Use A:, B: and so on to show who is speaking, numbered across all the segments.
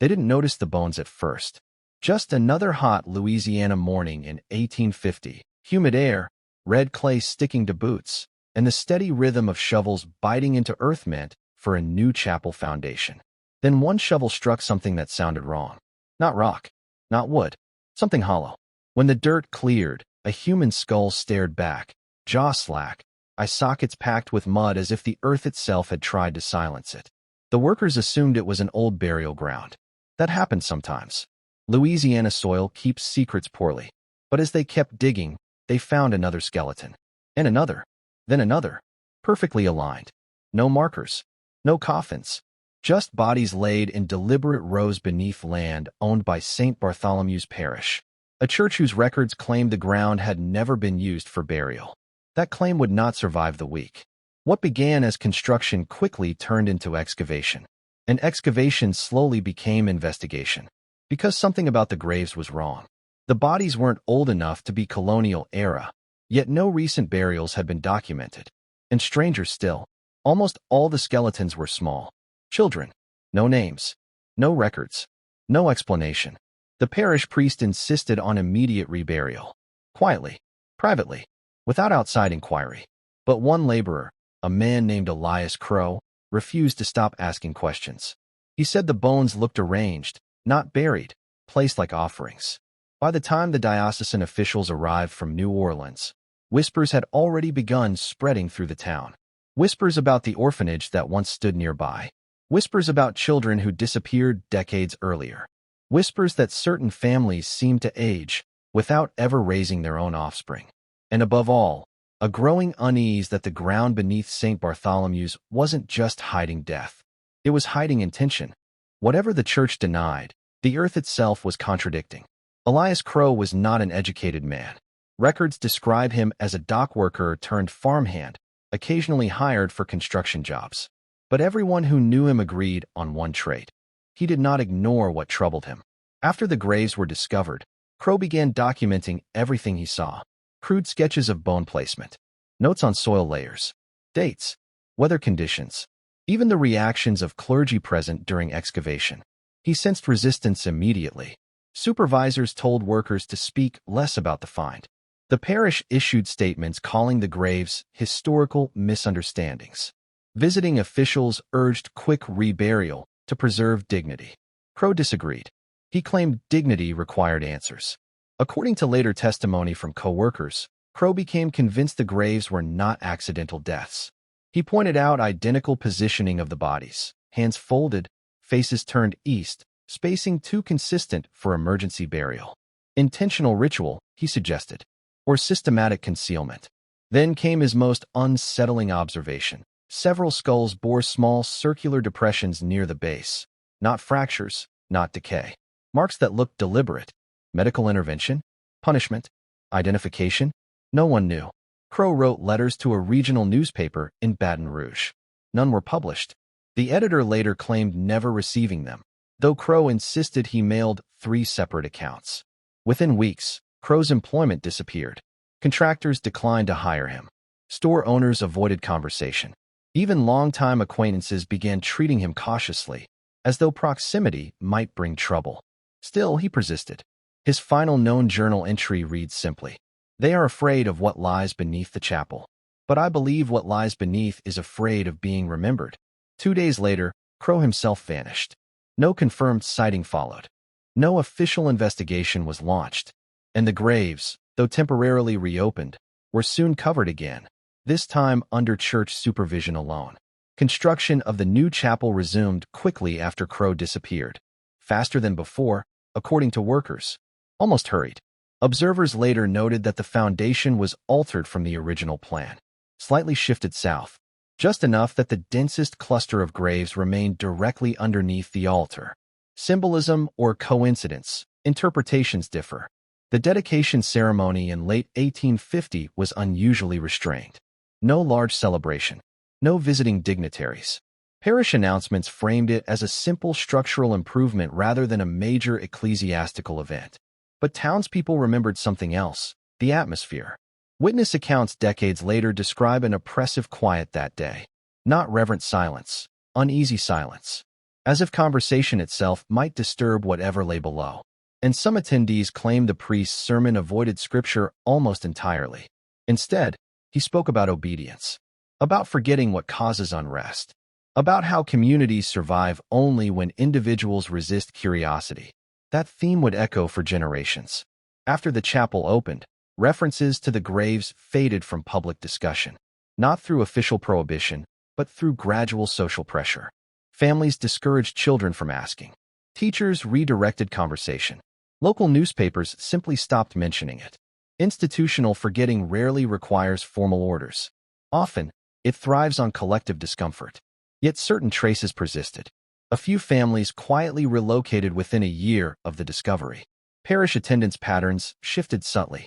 A: They didn't notice the bones at first. Just another hot Louisiana morning in 1850. Humid air, red clay sticking to boots, and the steady rhythm of shovels biting into earth meant for a new chapel foundation. Then one shovel struck something that sounded wrong. Not rock, not wood, something hollow. When the dirt cleared, a human skull stared back, jaw slack, eye sockets packed with mud as if the earth itself had tried to silence it. The workers assumed it was an old burial ground. That happened sometimes. Louisiana soil keeps secrets poorly. But as they kept digging, they found another skeleton. And another. Then another. Perfectly aligned. No markers. No coffins. Just bodies laid in deliberate rows beneath land owned by St. Bartholomew's Parish, a church whose records claimed the ground had never been used for burial. That claim would not survive the week. What began as construction quickly turned into excavation. And excavation slowly became investigation. Because something about the graves was wrong. The bodies weren't old enough to be colonial era, yet no recent burials had been documented. And stranger still, almost all the skeletons were small. Children. No names. No records. No explanation. The parish priest insisted on immediate reburial. Quietly. Privately. Without outside inquiry. But one laborer, a man named Elias Crow, refused to stop asking questions. He said the bones looked arranged, not buried, placed like offerings. By the time the diocesan officials arrived from New Orleans, whispers had already begun spreading through the town. Whispers about the orphanage that once stood nearby. Whispers about children who disappeared decades earlier. Whispers that certain families seemed to age without ever raising their own offspring. And above all, a growing unease that the ground beneath St. Bartholomew's wasn't just hiding death. It was hiding intention. Whatever the church denied, the earth itself was contradicting. Elias Crow was not an educated man. Records describe him as a dock worker turned farmhand, occasionally hired for construction jobs. But everyone who knew him agreed on one trait. He did not ignore what troubled him. After the graves were discovered, Crow began documenting everything he saw. Crude sketches of bone placement, notes on soil layers, dates, weather conditions, even the reactions of clergy present during excavation. He sensed resistance immediately. Supervisors told workers to speak less about the find. The parish issued statements calling the graves historical misunderstandings. Visiting officials urged quick reburial to preserve dignity. Crow disagreed. He claimed dignity required answers. According to later testimony from co-workers, Crow became convinced the graves were not accidental deaths. He pointed out identical positioning of the bodies, hands folded, faces turned east, spacing too consistent for emergency burial. Intentional ritual, he suggested, or systematic concealment. Then came his most unsettling observation. Several skulls bore small circular depressions near the base. Not fractures, not decay. Marks that looked deliberate. Medical intervention? Punishment? Identification? No one knew. Crow wrote letters to a regional newspaper in Baton Rouge. None were published. The editor later claimed never receiving them, though Crow insisted he mailed 3 separate accounts. Within weeks, Crow's employment disappeared. Contractors declined to hire him. Store owners avoided conversation. Even longtime acquaintances began treating him cautiously, as though proximity might bring trouble. Still, he persisted. His final known journal entry reads simply, "They are afraid of what lies beneath the chapel. But I believe what lies beneath is afraid of being remembered." 2 days later, Crow himself vanished. No confirmed sighting followed. No official investigation was launched. And the graves, though temporarily reopened, were soon covered again, this time under church supervision alone. Construction of the new chapel resumed quickly after Crow disappeared. Faster than before, according to workers. Almost hurried. Observers later noted that the foundation was altered from the original plan. Slightly shifted south. Just enough that the densest cluster of graves remained directly underneath the altar. Symbolism or coincidence, interpretations differ. The dedication ceremony in late 1850 was unusually restrained. No large celebration. No visiting dignitaries. Parish announcements framed it as a simple structural improvement rather than a major ecclesiastical event. But townspeople remembered something else, the atmosphere. Witness accounts decades later describe an oppressive quiet that day. Not reverent silence, uneasy silence. as if conversation itself might disturb whatever lay below. And some attendees claimed the priest's sermon avoided scripture almost entirely. Instead, he spoke about obedience, about forgetting what causes unrest, about how communities survive only when individuals resist curiosity. That theme would echo for generations. After the chapel opened, references to the graves faded from public discussion, not through official prohibition, but through gradual social pressure. Families discouraged children from asking. Teachers redirected conversation. Local newspapers simply stopped mentioning it. Institutional forgetting rarely requires formal orders. Often, it thrives on collective discomfort. Yet certain traces persisted. A few families quietly relocated within a year of the discovery. Parish attendance patterns shifted subtly,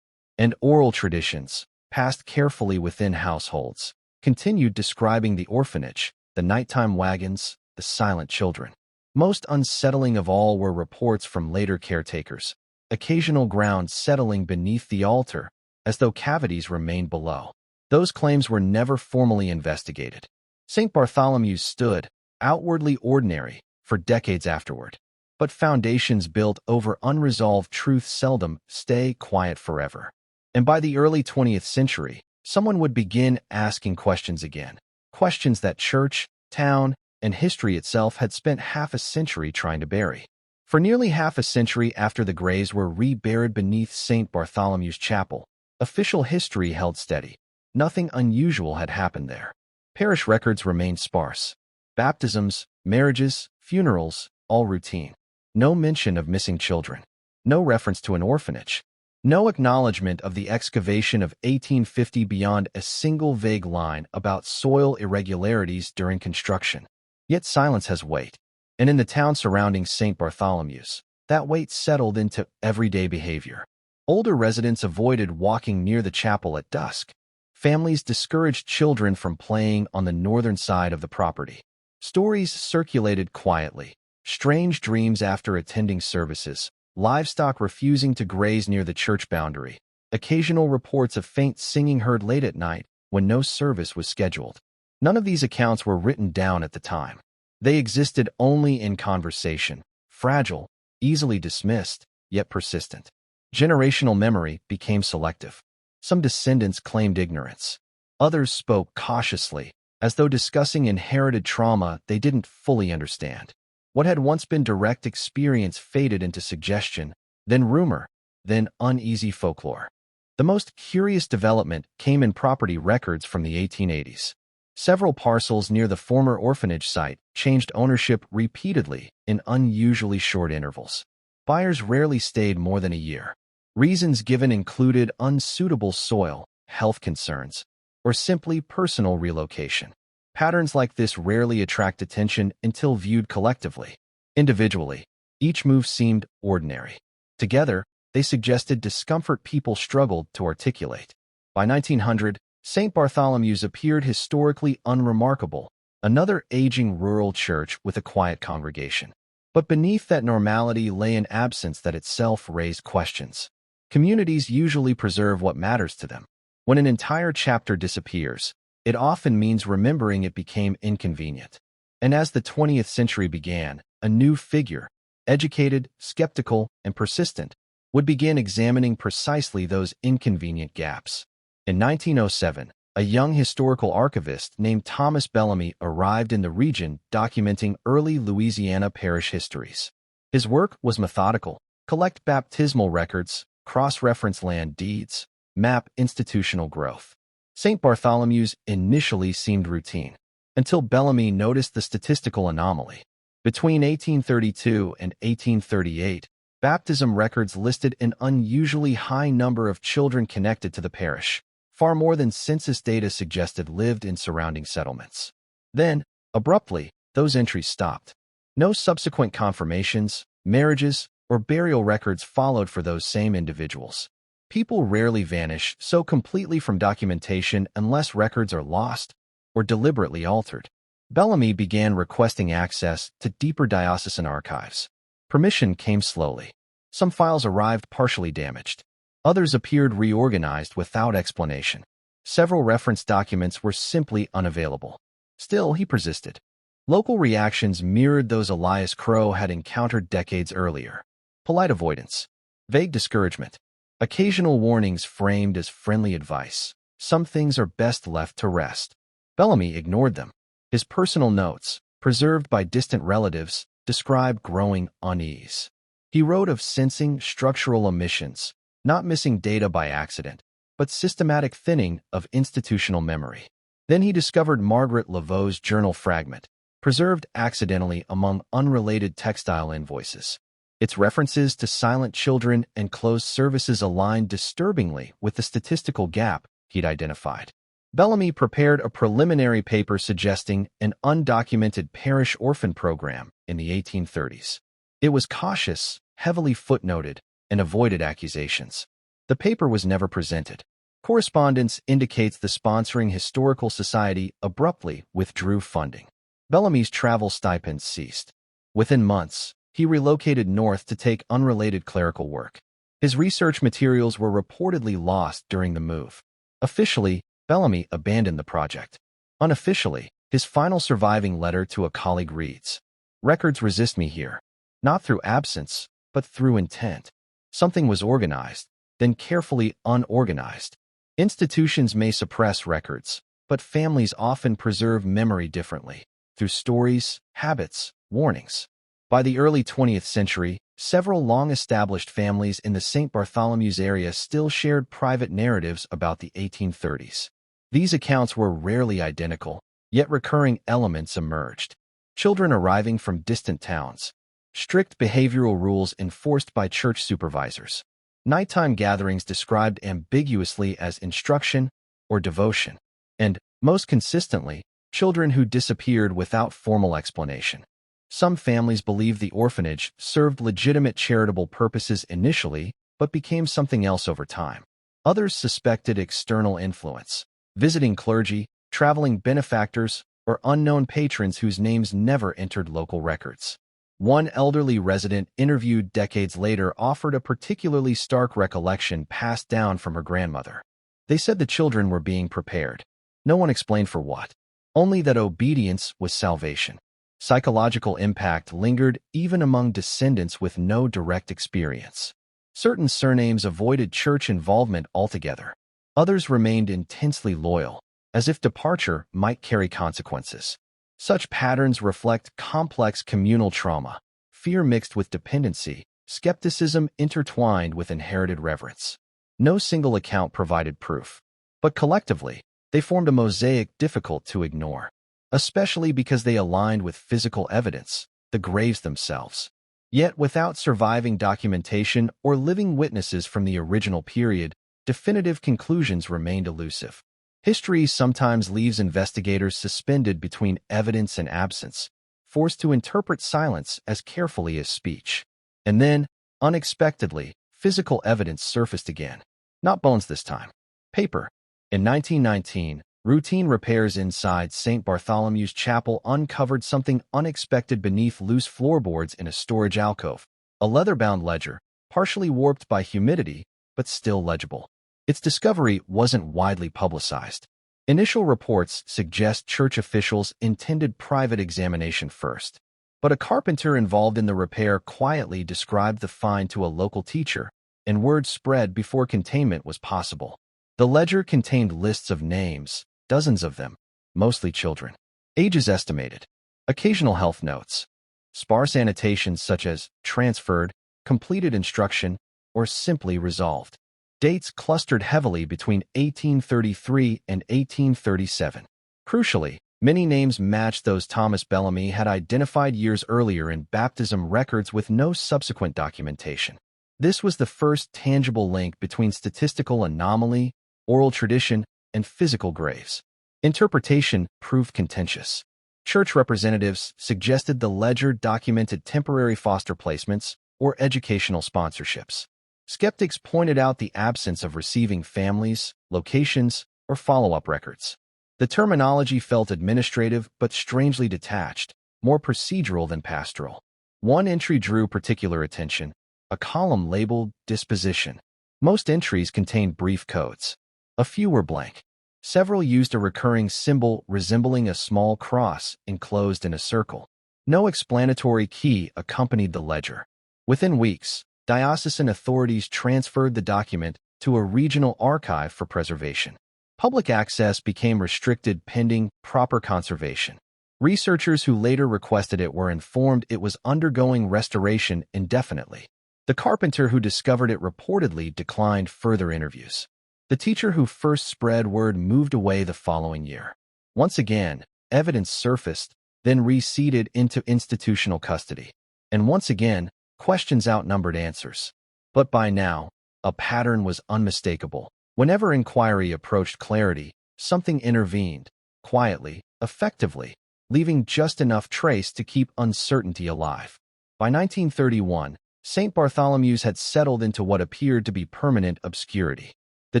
A: and oral traditions, passed carefully within households, continued describing the orphanage, the nighttime wagons, the silent children. Most unsettling of all were reports from later caretakers, occasional ground settling beneath the altar, as though cavities remained below. Those claims were never formally investigated. St. Bartholomew stood, outwardly ordinary, for decades afterward. But foundations built over unresolved truth seldom stay quiet forever. And by the early 20th century, someone would begin asking questions again. Questions that church, town, and history itself had spent half a century trying to bury. For nearly half a century after the graves were reburied beneath St. Bartholomew's Chapel, official history held steady. Nothing unusual had happened there. Parish records remained sparse. Baptisms, marriages, funerals, all routine. No mention of missing children. No reference to an orphanage. No acknowledgement of the excavation of 1850 beyond a single vague line about soil irregularities during construction. Yet silence has weight. And in the town surrounding St. Bartholomew's, that weight settled into everyday behavior. Older residents avoided walking near the chapel at dusk. Families discouraged children from playing on the northern side of the property. Stories circulated quietly. Strange dreams after attending services, livestock refusing to graze near the church boundary, occasional reports of faint singing heard late at night when no service was scheduled. None of these accounts were written down at the time. They existed only in conversation, fragile, easily dismissed, yet persistent. Generational memory became selective. Some descendants claimed ignorance. Others spoke cautiously, as though discussing inherited trauma they didn't fully understand. What had once been direct experience faded into suggestion, then rumor, then uneasy folklore. The most curious development came in property records from the 1880s. Several parcels near the former orphanage site changed ownership repeatedly in unusually short intervals. Buyers rarely stayed more than a year. Reasons given included unsuitable soil, health concerns, or simply personal relocation. Patterns like this rarely attract attention until viewed collectively. Individually, each move seemed ordinary. Together, they suggested discomfort people struggled to articulate. By 1900, St. Bartholomew's appeared historically unremarkable, another aging rural church with a quiet congregation. But beneath that normality lay an absence that itself raised questions. Communities usually preserve what matters to them. When an entire chapter disappears, it often means remembering it became inconvenient. And as the 20th century began, a new figure, educated, skeptical, and persistent, would begin examining precisely those inconvenient gaps. In 1907, a young historical archivist named Thomas Bellamy arrived in the region documenting early Louisiana parish histories. His work was methodical: collect baptismal records, cross-reference land deeds, map institutional growth. St. Bartholomew's initially seemed routine, until Bellamy noticed the statistical anomaly. Between 1832 and 1838, baptism records listed an unusually high number of children connected to the parish, far more than census data suggested lived in surrounding settlements. Then, abruptly, those entries stopped. No subsequent confirmations, marriages, or burial records followed for those same individuals. People rarely vanish so completely from documentation unless records are lost or deliberately altered. Bellamy began requesting access to deeper diocesan archives. Permission came slowly. Some files arrived partially damaged. Others appeared reorganized without explanation. Several reference documents were simply unavailable. Still, he persisted. Local reactions mirrored those Elias Crow had encountered decades earlier. Polite avoidance, vague discouragement, occasional warnings framed as friendly advice. Some things are best left to rest. Bellamy ignored them. His personal notes, preserved by distant relatives, describe growing unease. He wrote of sensing structural omissions, not missing data by accident, but systematic thinning of institutional memory. Then he discovered Margaret Laveau's journal fragment, preserved accidentally among unrelated textile invoices. Its references to silent children and closed services aligned disturbingly with the statistical gap he'd identified. Bellamy prepared a preliminary paper suggesting an undocumented parish orphan program in the 1830s. It was cautious, heavily footnoted, and avoided accusations. The paper was never presented. Correspondence indicates the sponsoring historical society abruptly withdrew funding. Bellamy's travel stipends ceased. Within months, he relocated north to take unrelated clerical work. His research materials were reportedly lost during the move. Officially, Bellamy abandoned the project. Unofficially, his final surviving letter to a colleague reads, "Records resist me here, not through absence, but through intent. Something was organized, then carefully unorganized. Institutions may suppress records, but families often preserve memory differently, through stories, habits, warnings." By the early 20th century, several long-established families in the St. Bartholomew's area still shared private narratives about the 1830s. These accounts were rarely identical, yet recurring elements emerged. Children arriving from distant towns, strict behavioral rules enforced by church supervisors, nighttime gatherings described ambiguously as instruction or devotion, and, most consistently, children who disappeared without formal explanation. Some families believed the orphanage served legitimate charitable purposes initially, but became something else over time. Others suspected external influence, visiting clergy, traveling benefactors, or unknown patrons whose names never entered local records. One elderly resident interviewed decades later offered a particularly stark recollection passed down from her grandmother. They said the children were being prepared. No one explained for what, only that obedience was salvation. Psychological impact lingered even among descendants with no direct experience. Certain surnames avoided church involvement altogether. Others remained intensely loyal, as if departure might carry consequences. Such patterns reflect complex communal trauma, fear mixed with dependency, skepticism intertwined with inherited reverence. No single account provided proof, but collectively, they formed a mosaic difficult to ignore, especially because they aligned with physical evidence, the graves themselves. Yet without surviving documentation or living witnesses from the original period, definitive conclusions remained elusive. History sometimes leaves investigators suspended between evidence and absence, forced to interpret silence as carefully as speech. And then, unexpectedly, physical evidence surfaced again. Not bones this time. Paper. In 1919, routine repairs inside St. Bartholomew's Chapel uncovered something unexpected beneath loose floorboards in a storage alcove, a leather-bound ledger, partially warped by humidity, but still legible. Its discovery wasn't widely publicized. Initial reports suggest church officials intended private examination first, but a carpenter involved in the repair quietly described the find to a local teacher, and word spread before containment was possible. The ledger contained lists of names, dozens of them, mostly children. Ages estimated. Occasional health notes. Sparse annotations such as transferred, completed instruction, or simply resolved. Dates clustered heavily between 1833 and 1837. Crucially, many names matched those Thomas Bellamy had identified years earlier in baptism records with no subsequent documentation. This was the first tangible link between statistical anomaly, oral tradition, and physical graves. Interpretation proved contentious. Church representatives suggested the ledger documented temporary foster placements or educational sponsorships. Skeptics pointed out the absence of receiving families, locations, or follow-up records. The terminology felt administrative but strangely detached, more procedural than pastoral. One entry drew particular attention, a column labeled Disposition. Most entries contained brief codes. A few were blank. Several used a recurring symbol resembling a small cross enclosed in a circle. No explanatory key accompanied the ledger. Within weeks, diocesan authorities transferred the document to a regional archive for preservation. Public access became restricted pending proper conservation. Researchers who later requested it were informed it was undergoing restoration indefinitely. The carpenter who discovered it reportedly declined further interviews. The teacher who first spread word moved away the following year. Once again, evidence surfaced, then receded into institutional custody. And once again, questions outnumbered answers. But by now, a pattern was unmistakable. Whenever inquiry approached clarity, something intervened, quietly, effectively, leaving just enough trace to keep uncertainty alive. By 1931, St. Bartholomew's had settled into what appeared to be permanent obscurity. The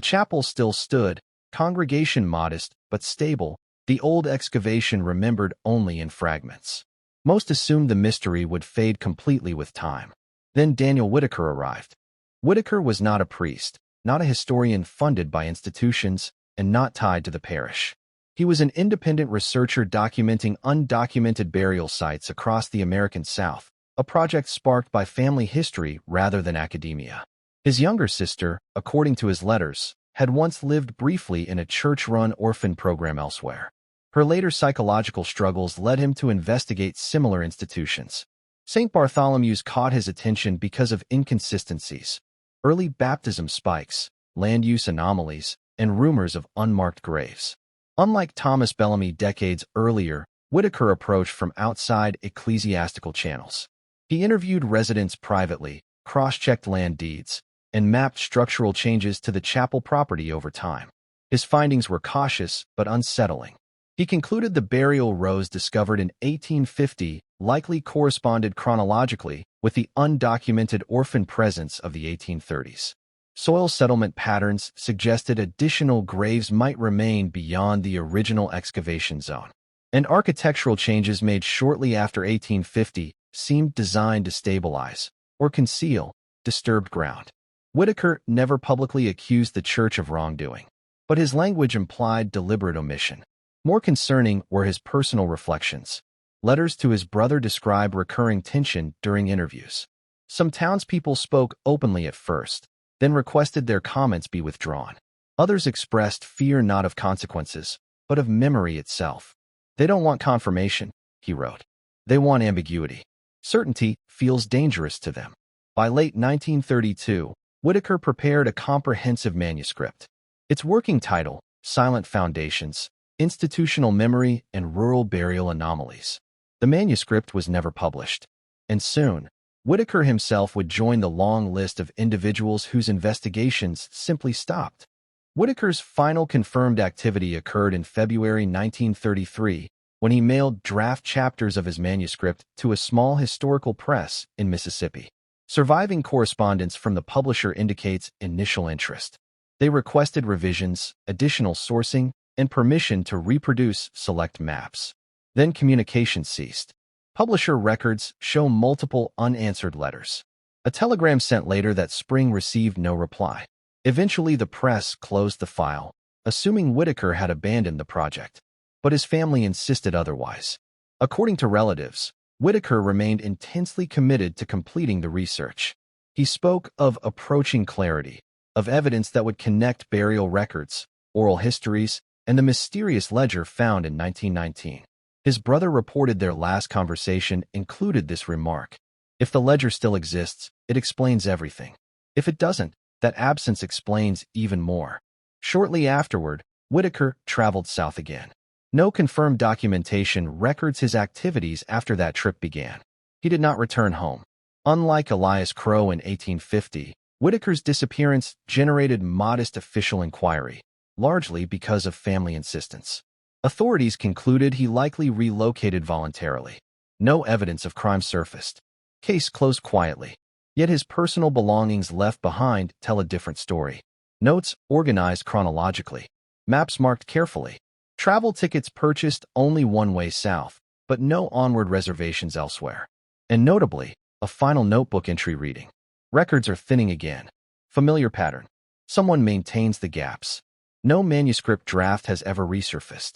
A: chapel still stood, congregation modest but stable, the old excavation remembered only in fragments. Most assumed the mystery would fade completely with time. Then Daniel Whitaker arrived. Whitaker was not a priest, not a historian funded by institutions, and not tied to the parish. He was an independent researcher documenting undocumented burial sites across the American South, a project sparked by family history rather than academia. His younger sister, according to his letters, had once lived briefly in a church-run orphan program elsewhere. Her later psychological struggles led him to investigate similar institutions. St. Bartholomew's caught his attention because of inconsistencies, early baptism spikes, land use anomalies, and rumors of unmarked graves. Unlike Thomas Bellamy decades earlier, Whitaker approached from outside ecclesiastical channels. He interviewed residents privately, cross-checked land deeds, and mapped structural changes to the chapel property over time. His findings were cautious but unsettling. He concluded the burial rows discovered in 1850 likely corresponded chronologically with the undocumented orphan presence of the 1830s. Soil settlement patterns suggested additional graves might remain beyond the original excavation zone. And architectural changes made shortly after 1850 seemed designed to stabilize, or conceal, disturbed ground. Whitaker never publicly accused the church of wrongdoing, but his language implied deliberate omission. More concerning were his personal reflections. Letters to his brother describe recurring tension during interviews. Some townspeople spoke openly at first, then requested their comments be withdrawn. Others expressed fear not of consequences, but of memory itself. They don't want confirmation, he wrote. They want ambiguity. Certainty feels dangerous to them. By late 1932, Whitaker prepared a comprehensive manuscript. Its working title, Silent Foundations, Institutional Memory and Rural Burial Anomalies. The manuscript was never published. And soon, Whitaker himself would join the long list of individuals whose investigations simply stopped. Whitaker's final confirmed activity occurred in February 1933, when he mailed draft chapters of his manuscript to a small historical press in Mississippi. Surviving correspondence from the publisher indicates initial interest. They requested revisions, additional sourcing, and permission to reproduce select maps. Then communication ceased. Publisher records show multiple unanswered letters. A telegram sent later that spring received no reply. Eventually, the press closed the file, assuming Whitaker had abandoned the project. But his family insisted otherwise. According to relatives, Whitaker remained intensely committed to completing the research. He spoke of approaching clarity, of evidence that would connect burial records, oral histories, and the mysterious ledger found in 1919. His brother reported their last conversation included this remark: "If the ledger still exists, it explains everything. If it doesn't, that absence explains even more." Shortly afterward, Whitaker traveled south again. No confirmed documentation records his activities after that trip began. He did not return home. Unlike Elias Crow in 1850, Whitaker's disappearance generated modest official inquiry, largely because of family insistence. Authorities concluded he likely relocated voluntarily. No evidence of crime surfaced. Case closed quietly. Yet his personal belongings left behind tell a different story. Notes organized chronologically. Maps marked carefully. Travel tickets purchased only one way south, but no onward reservations elsewhere. And notably, a final notebook entry reading: "Records are thinning again. Familiar pattern. Someone maintains the gaps." No manuscript draft has ever resurfaced.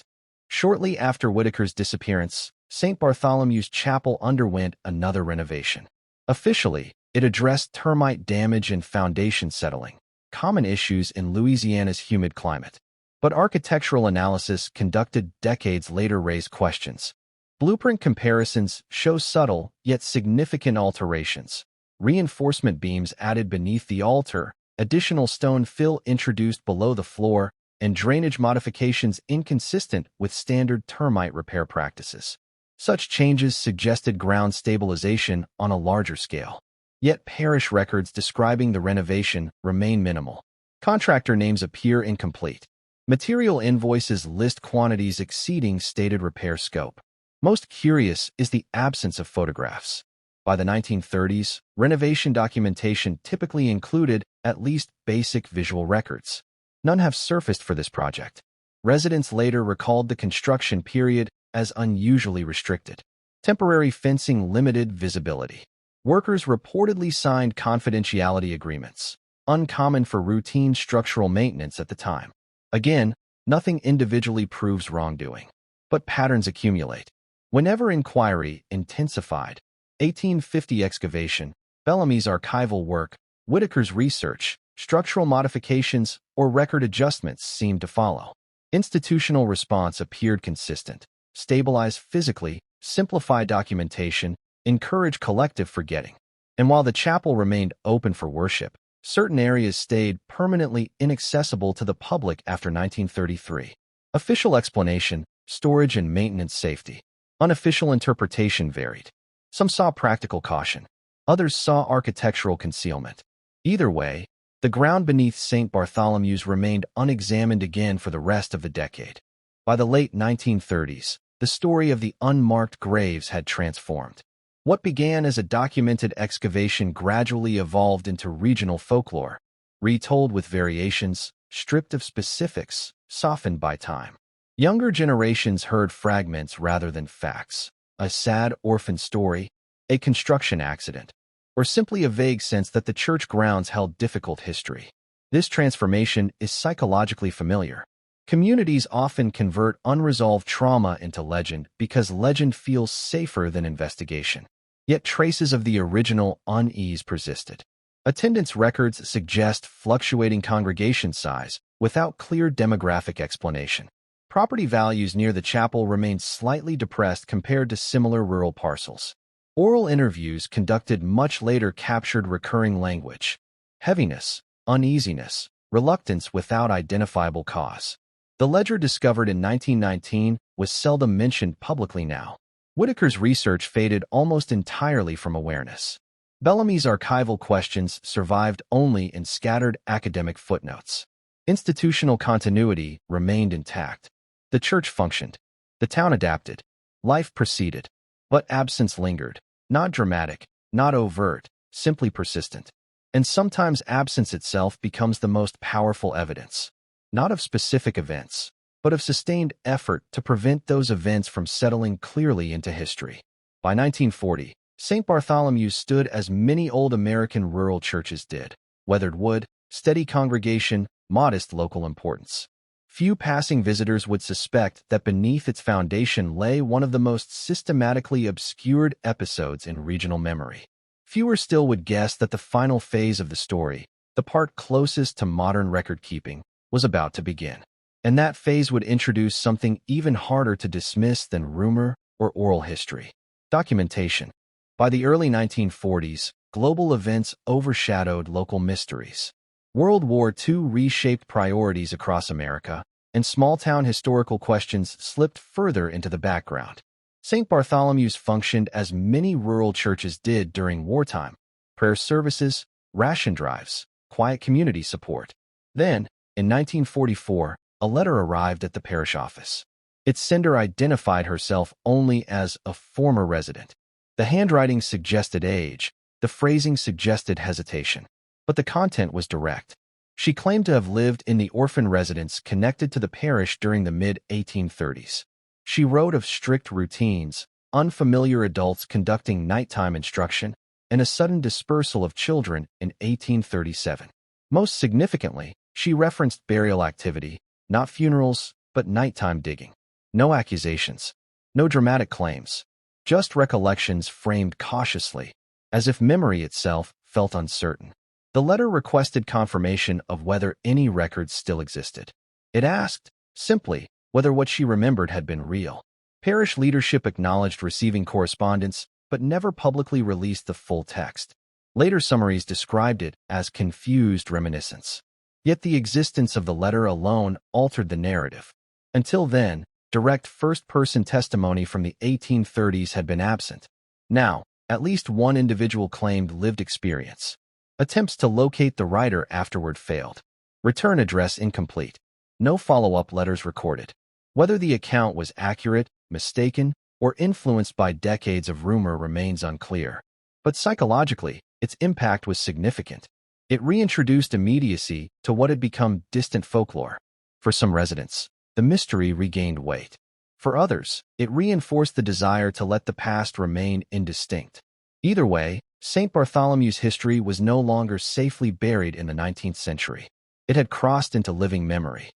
A: Shortly after Whitaker's disappearance, St. Bartholomew's Chapel underwent another renovation. Officially, it addressed termite damage and foundation settling, common issues in Louisiana's humid climate. But architectural analysis conducted decades later raised questions. Blueprint comparisons show subtle yet significant alterations. Reinforcement beams added beneath the altar, additional stone fill introduced below the floor, and drainage modifications inconsistent with standard termite repair practices. Such changes suggested ground stabilization on a larger scale. Yet parish records describing the renovation remain minimal. Contractor names appear incomplete. Material invoices list quantities exceeding stated repair scope. Most curious is the absence of photographs. By the 1930s, renovation documentation typically included at least basic visual records. None have surfaced for this project. Residents later recalled the construction period as unusually restricted. Temporary fencing limited visibility. Workers reportedly signed confidentiality agreements, uncommon for routine structural maintenance at the time. Again, nothing individually proves wrongdoing, but patterns accumulate. Whenever inquiry intensified, 1850 excavation, Bellamy's archival work, Whitaker's research, structural modifications, or record adjustments seemed to follow. Institutional response appeared consistent. Stabilize physically, simplify documentation, encourage collective forgetting. And while the chapel remained open for worship, certain areas stayed permanently inaccessible to the public after 1933. Official explanation, storage and maintenance safety. Unofficial interpretation varied. Some saw practical caution. Others saw architectural concealment. Either way, the ground beneath St. Bartholomew's remained unexamined again for the rest of the decade. By the late 1930s, the story of the unmarked graves had transformed. What began as a documented excavation gradually evolved into regional folklore, retold with variations, stripped of specifics, softened by time. Younger generations heard fragments rather than facts, a sad orphan story, a construction accident, or simply a vague sense that the church grounds held difficult history. This transformation is psychologically familiar. Communities often convert unresolved trauma into legend because legend feels safer than investigation. Yet traces of the original unease persisted. Attendance records suggest fluctuating congregation size without clear demographic explanation. Property values near the chapel remained slightly depressed compared to similar rural parcels. Oral interviews conducted much later captured recurring language: heaviness, uneasiness, reluctance without identifiable cause. The ledger discovered in 1919 was seldom mentioned publicly now. Whitaker's research faded almost entirely from awareness. Bellamy's archival questions survived only in scattered academic footnotes. Institutional continuity remained intact. The church functioned. The town adapted. Life proceeded. But absence lingered. Not dramatic, not overt, simply persistent. And sometimes absence itself becomes the most powerful evidence. Not of specific events, but of sustained effort to prevent those events from settling clearly into history. By 1940, St. Bartholomew stood as many old American rural churches did: weathered wood, steady congregation, modest local importance. Few passing visitors would suspect that beneath its foundation lay one of the most systematically obscured episodes in regional memory. Fewer still would guess that the final phase of the story, the part closest to modern record-keeping, was about to begin. And that phase would introduce something even harder to dismiss than rumor or oral history: documentation. By the early 1940s, global events overshadowed local mysteries. World War II reshaped priorities across America, and small-town historical questions slipped further into the background. St. Bartholomew's functioned as many rural churches did during wartime: prayer services, ration drives, quiet community support. Then, in 1944, a letter arrived at the parish office. Its sender identified herself only as a former resident. The handwriting suggested age, the phrasing suggested hesitation, but the content was direct. She claimed to have lived in the orphan residence connected to the parish during the mid-1830s. She wrote of strict routines, unfamiliar adults conducting nighttime instruction, and a sudden dispersal of children in 1837. Most significantly, she referenced burial activity, Not funerals, but nighttime digging. No accusations. No dramatic claims. Just recollections framed cautiously, as if memory itself felt uncertain. The letter requested confirmation of whether any records still existed. It asked, simply, whether what she remembered had been real. Parish leadership acknowledged receiving correspondence, but never publicly released the full text. Later summaries described it as confused reminiscence. Yet the existence of the letter alone altered the narrative. Until then, direct first-person testimony from the 1830s had been absent. Now, at least one individual claimed lived experience. Attempts to locate the writer afterward failed. Return address incomplete. No follow-up letters recorded. Whether the account was accurate, mistaken, or influenced by decades of rumor remains unclear. But psychologically, its impact was significant. It reintroduced immediacy to what had become distant folklore. For some residents, the mystery regained weight. For others, it reinforced the desire to let the past remain indistinct. Either way, St. Bartholomew's history was no longer safely buried in the 19th century. It had crossed into living memory.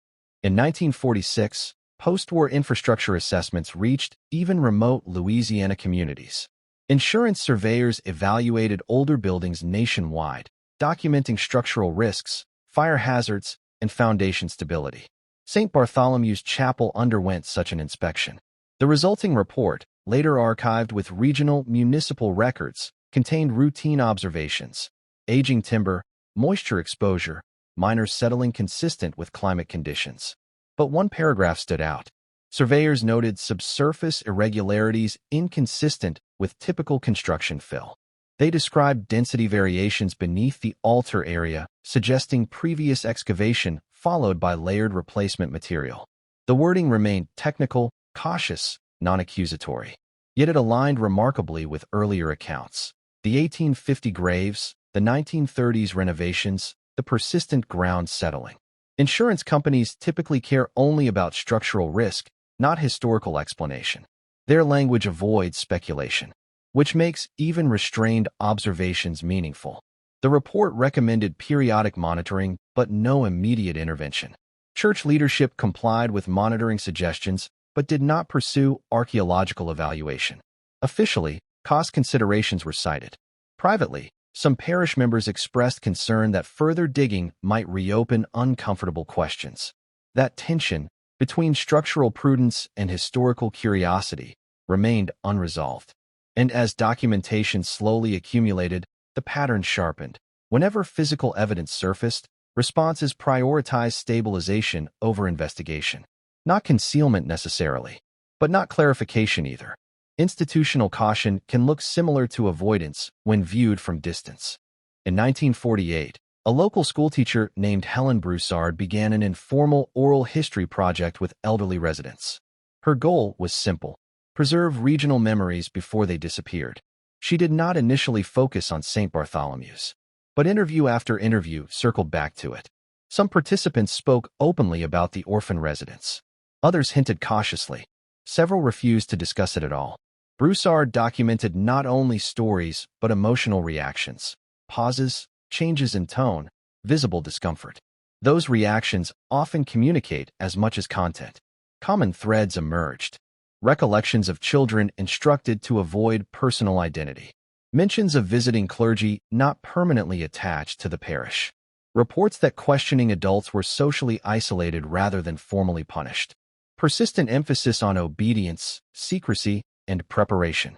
A: In 1946, post-war infrastructure assessments reached even remote Louisiana communities. Insurance surveyors evaluated older buildings nationwide, documenting structural risks, fire hazards, and foundation stability. St. Bartholomew's Chapel underwent such an inspection. The resulting report, later archived with regional municipal records, contained routine observations: aging timber, moisture exposure, miners settling consistent with climate conditions. But one paragraph stood out. Surveyors noted subsurface irregularities inconsistent with typical construction fill. They described density variations beneath the altar area, suggesting previous excavation followed by layered replacement material. The wording remained technical, cautious, non-accusatory. Yet it aligned remarkably with earlier accounts. The 1850 graves, the 1930s renovations, the persistent ground settling. Insurance companies typically care only about structural risk, not historical explanation. Their language avoids speculation, which makes even restrained observations meaningful. The report recommended periodic monitoring, but no immediate intervention. Church leadership complied with monitoring suggestions, but did not pursue archaeological evaluation. Officially, cost considerations were cited. Privately, some parish members expressed concern that further digging might reopen uncomfortable questions. That tension between structural prudence and historical curiosity remained unresolved. And as documentation slowly accumulated, the pattern sharpened. Whenever physical evidence surfaced, responses prioritized stabilization over investigation. Not concealment necessarily, but not clarification either. Institutional caution can look similar to avoidance when viewed from distance. In 1948, a local schoolteacher named Helen Broussard began an informal oral history project with elderly residents. Her goal was simple: preserve regional memories before they disappeared. She did not initially focus on St. Bartholomew's, but interview after interview circled back to it. Some participants spoke openly about the orphan residents. Others hinted cautiously. Several refused to discuss it at all. Broussard documented not only stories, but emotional reactions, pauses, changes in tone, visible discomfort. Those reactions often communicate as much as content. Common threads emerged. Recollections of children instructed to avoid personal identity. Mentions of visiting clergy not permanently attached to the parish. Reports that questioning adults were socially isolated rather than formally punished. Persistent emphasis on obedience, secrecy, and preparation.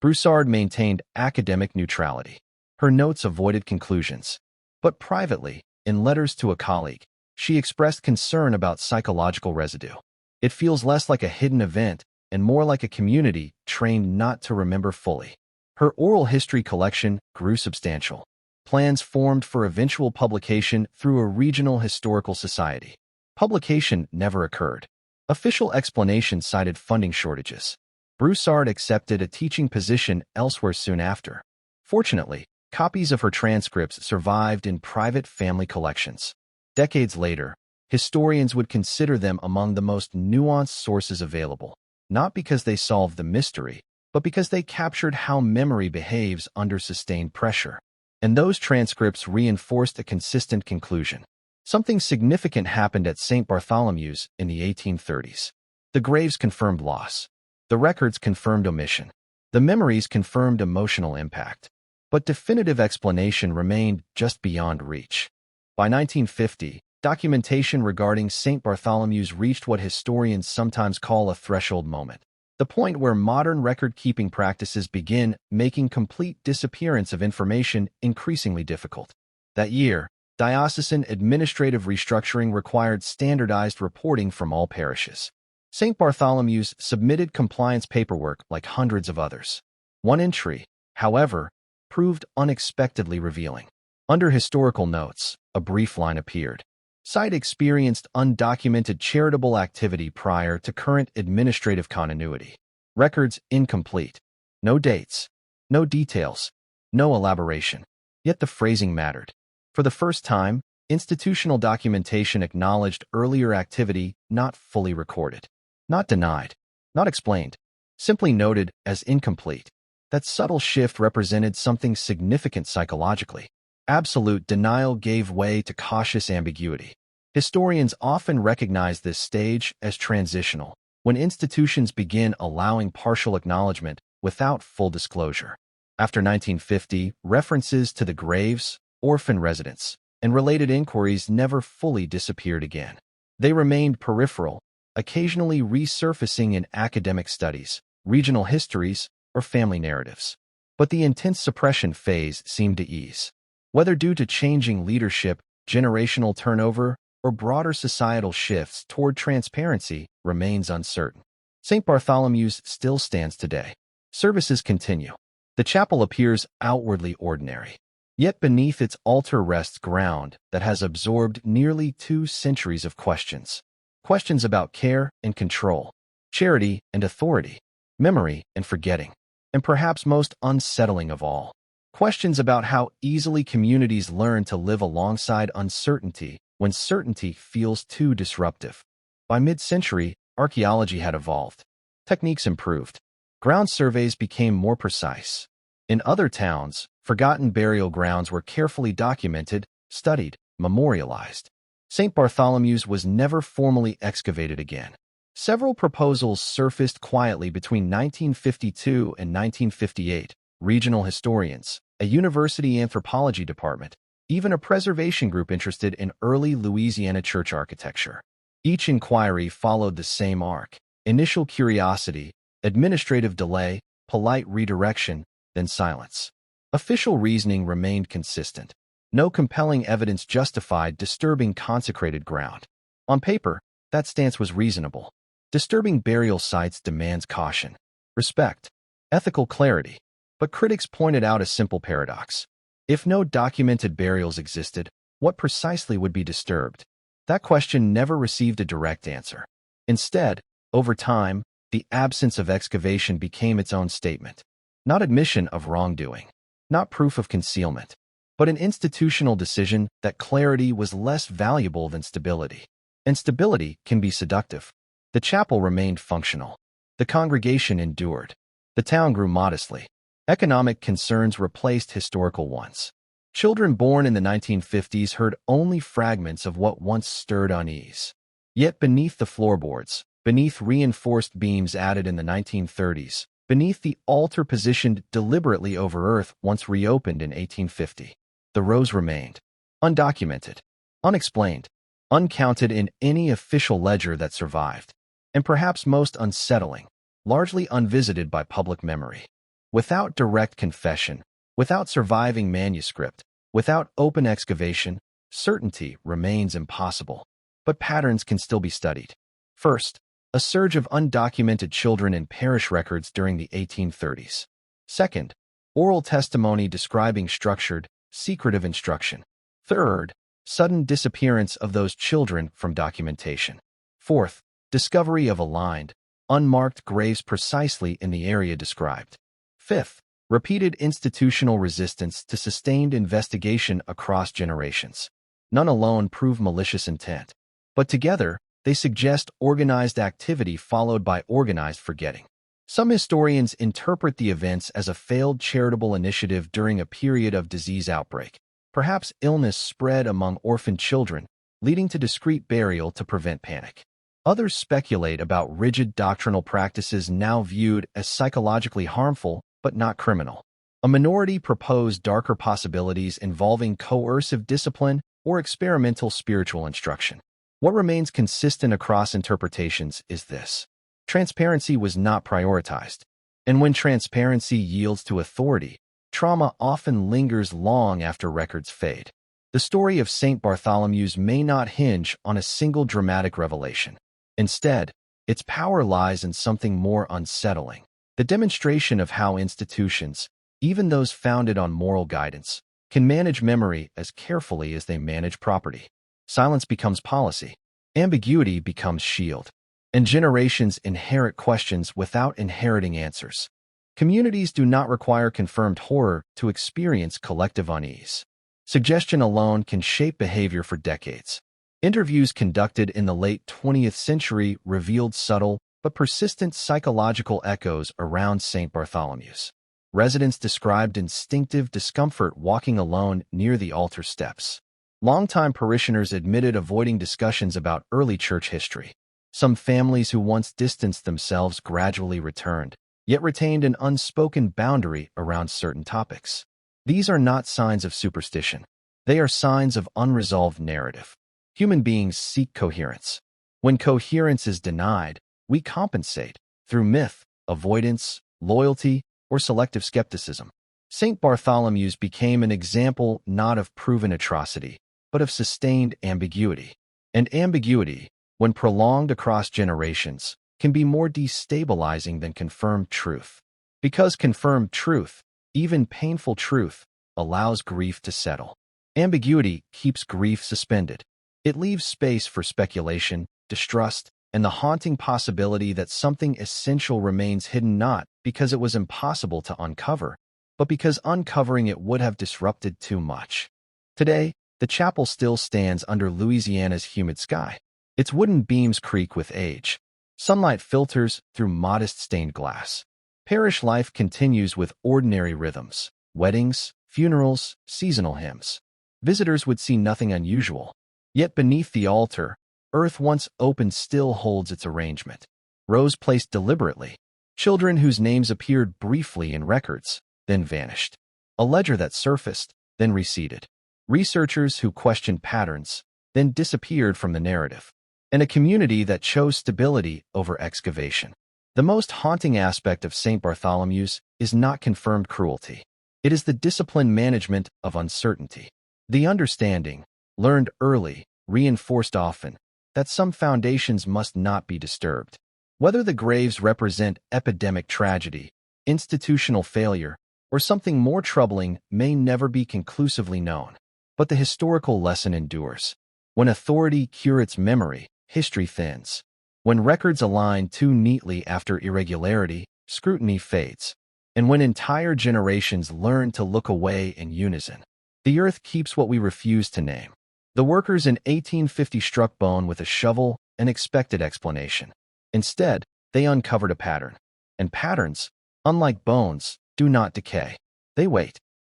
A: Broussard maintained academic neutrality. Her notes avoided conclusions. But privately, in letters to a colleague, she expressed concern about psychological residue. It feels less like a hidden event and more like a community trained not to remember fully. Her oral history collection grew substantial. Plans formed for eventual publication through a regional historical society. Publication never occurred. Official explanations cited funding shortages. Broussard accepted a teaching position elsewhere soon after. Fortunately, copies of her transcripts survived in private family collections. Decades later, historians would consider them among the most nuanced sources available, not because they solved the mystery, but because they captured how memory behaves under sustained pressure. And those transcripts reinforced a consistent conclusion. Something significant happened at St. Bartholomew's in the 1830s. The graves confirmed loss. The records confirmed omission. The memories confirmed emotional impact. But definitive explanation remained just beyond reach. By 1950, documentation regarding St. Bartholomew's reached what historians sometimes call a threshold moment, the point where modern record-keeping practices begin making complete disappearance of information increasingly difficult. That year, diocesan administrative restructuring required standardized reporting from all parishes. St. Bartholomew's submitted compliance paperwork like hundreds of others. One entry, however, proved unexpectedly revealing. Under historical notes, a brief line appeared. Site experienced undocumented charitable activity prior to current administrative continuity. Records incomplete. No dates. No details. No elaboration. Yet the phrasing mattered. For the first time, institutional documentation acknowledged earlier activity not fully recorded. Not denied. Not explained. Simply noted as incomplete. That subtle shift represented something significant psychologically. Absolute denial gave way to cautious ambiguity. Historians often recognize this stage as transitional, when institutions begin allowing partial acknowledgement without full disclosure. After 1950, references to the graves, orphan residents, and related inquiries never fully disappeared again. They remained peripheral, occasionally resurfacing in academic studies, regional histories, or family narratives. But the intense suppression phase seemed to ease. Whether due to changing leadership, generational turnover, or broader societal shifts toward transparency remains uncertain. St. Bartholomew's still stands today. Services continue. The chapel appears outwardly ordinary. Yet beneath its altar rests ground that has absorbed nearly 2 centuries of questions. Questions about care and control, charity and authority, memory and forgetting, and perhaps most unsettling of all, questions about how easily communities learn to live alongside uncertainty when certainty feels too disruptive. By mid-century, archaeology had evolved. Techniques improved. Ground surveys became more precise. In other towns, forgotten burial grounds were carefully documented, studied, memorialized. St. Bartholomew's was never formally excavated again. Several proposals surfaced quietly between 1952 and 1958. Regional historians, a university anthropology department, even a preservation group interested in early Louisiana church architecture. Each inquiry followed the same arc: initial curiosity, administrative delay, polite redirection, then silence. Official reasoning remained consistent. No compelling evidence justified disturbing consecrated ground. On paper, that stance was reasonable. Disturbing burial sites demands caution, respect, ethical clarity. But critics pointed out a simple paradox. If no documented burials existed, what precisely would be disturbed? That question never received a direct answer. Instead, over time, the absence of excavation became its own statement. Not admission of wrongdoing, not proof of concealment, but an institutional decision that clarity was less valuable than stability. And stability can be seductive. The chapel remained functional. The congregation endured. The town grew modestly. Economic concerns replaced historical ones. Children born in the 1950s heard only fragments of what once stirred unease. Yet beneath the floorboards, beneath reinforced beams added in the 1930s, beneath the altar positioned deliberately over earth once reopened in 1850, the rows remained, undocumented, unexplained, uncounted in any official ledger that survived, and perhaps most unsettling, largely unvisited by public memory. Without direct confession, without surviving manuscript, without open excavation, certainty remains impossible. But patterns can still be studied. First, a surge of undocumented children in parish records during the 1830s. Second, oral testimony describing structured, secretive instruction. Third, sudden disappearance of those children from documentation. Fourth, discovery of aligned, unmarked graves precisely in the area described. Fifth, repeated institutional resistance to sustained investigation across generations. None alone prove malicious intent, but together they suggest organized activity followed by organized forgetting. Some historians interpret the events as a failed charitable initiative during a period of disease outbreak. Perhaps illness spread among orphan children, leading to discreet burial to prevent panic. Others speculate about rigid doctrinal practices now viewed as psychologically harmful but not criminal. A minority propose darker possibilities involving coercive discipline or experimental spiritual instruction. What remains consistent across interpretations is this: transparency was not prioritized. And when transparency yields to authority, trauma often lingers long after records fade. The story of St. Bartholomew's may not hinge on a single dramatic revelation. Instead, its power lies in something more unsettling: the demonstration of how institutions, even those founded on moral guidance, can manage memory as carefully as they manage property. Silence becomes policy, ambiguity becomes shield, and generations inherit questions without inheriting answers. Communities do not require confirmed horror to experience collective unease. Suggestion alone can shape behavior for decades. Interviews conducted in the late 20th century revealed subtle but persistent psychological echoes around St. Bartholomew's. Residents described instinctive discomfort walking alone near the altar steps. Longtime parishioners admitted avoiding discussions about early church history. Some families who once distanced themselves gradually returned, yet retained an unspoken boundary around certain topics. These are not signs of superstition. They are signs of unresolved narrative. Human beings seek coherence. When coherence is denied, we compensate through myth, avoidance, loyalty, or selective skepticism. St. Bartholomew's became an example not of proven atrocity, but of sustained ambiguity. And ambiguity, when prolonged across generations, can be more destabilizing than confirmed truth. Because confirmed truth, even painful truth, allows grief to settle. Ambiguity keeps grief suspended. It leaves space for speculation, distrust, and the haunting possibility that something essential remains hidden, not because it was impossible to uncover, but because uncovering it would have disrupted too much. Today, the chapel still stands under Louisiana's humid sky. Its wooden beams creak with age. Sunlight filters through modest stained glass. Parish life continues with ordinary rhythms: weddings, funerals, seasonal hymns. Visitors would see nothing unusual. Yet beneath the altar, earth once opened still holds its arrangement. Rows placed deliberately. Children whose names appeared briefly in records, then vanished. A ledger that surfaced, then receded. Researchers who questioned patterns, then disappeared from the narrative. And a community that chose stability over excavation. The most haunting aspect of St. Bartholomew's is not confirmed cruelty. It is the disciplined management of uncertainty. The understanding, learned early, reinforced often, that some foundations must not be disturbed. Whether the graves represent epidemic tragedy, institutional failure, or something more troubling may never be conclusively known. But the historical lesson endures. When authority curates memory, history thins. When records align too neatly after irregularity, scrutiny fades. And when entire generations learn to look away in unison, the earth keeps what we refuse to name. The workers in 1850 struck bone with a shovel and expected explanation. Instead, they uncovered a pattern. And patterns, unlike bones, do not decay. They wait.